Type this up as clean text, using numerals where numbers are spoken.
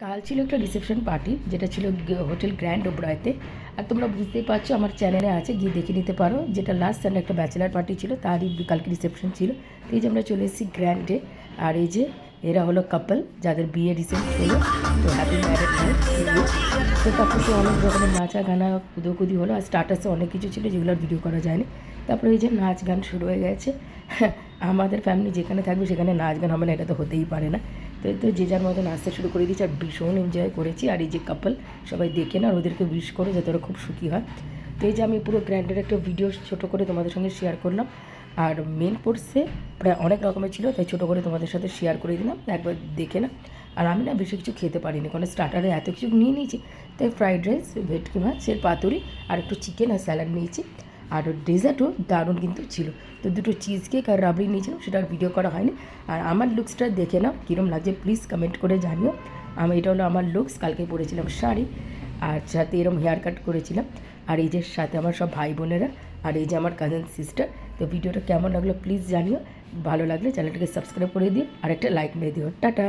কাল ছিল একটা রিসেপশন পার্টি, যেটা ছিল হোটেল গ্র্যান্ড ওবরয়তে। আর তোমরা বুঝতেই পারছো, আমার চ্যানেলে আছে, গিয়ে দেখে নিতে পারো। যেটা লাস্ট সানডে একটা ব্যাচেলার পার্টি ছিল, তারই কালকে রিসেপশন ছিল। তো এই যে আমরা চলে এসেছি গ্র্যান্ডে। আর এই যে এরা হলো কাপল, যাদের বিয়ে রিসেন্ট হলো। তো হ্যাপি ম্যারেড লাইফ। তো তারপর তো অনেক রকমের নাচা গানা কুদোকুদি হলো। আর স্টার্টাসে অনেক কিছু ছিল, যেগুলো আর ভিডিও করা যায়নি। তারপরে এই যে নাচ গান শুরু হয়ে গেছে। আমাদের ফ্যামিলি যেখানে থাকবে সেখানে নাচ গান হবে না, এটা তো হতেই পারে না। তো যে যার মতো নাচতে শুরু করে দিয়েছি, আর ভীষণ এনজয় করেছি। আর এই যে কাপল, সবাই দেখে না, আর ওদেরকে উইশ করো যাতে ওরা খুব সুখী হয়। তো এই যে আমি পুরো গ্র্যান্ডের একটা ভিডিও ছোটো করে তোমাদের সঙ্গে শেয়ার করলাম। আর মেন কোর্সে প্রায় অনেক রকমের ছিল, তাই ছোটো করে তোমাদের সাথে শেয়ার করে দিলাম, একবার দেখে না। আর আমি না বেশি কিছু খেতে পারিনি, কারণ স্টার্টারে এত কিছু নিয়ে নিয়েছি। তাই ফ্রাইড রাইস, ভেটকি মাছ, এর পাতুরি, আর একটু চিকেন আর স্যালাড নিয়েছি। আর ডেজার্টও দারুণ কিন্তু ছিল। তো দুটো চিজ কেক আর রাবড়ি নিয়েছিলাম, সেটা আর ভিডিও করা হয়নি। আর আমার লুকসটা দেখে নাও কীরকম লাগছে, প্লিজ কমেন্ট করে জানিও। এটা হলো আমার লুকস। কালকে পরেছিলাম শাড়ি, আর সাথে এরম হেয়ার কাট করেছিলাম। আর এই যে সাথে আমার সব ভাই বোনেরা, আর এই যে আমার কাজিন সিস্টার। তো ভিডিওটা কেমন লাগলো প্লিজ জানিও। ভালো লাগলে চ্যানেলটাকে সাবস্ক্রাইব করে দিও, আর একটা লাইক মেরে দিও। টাটা।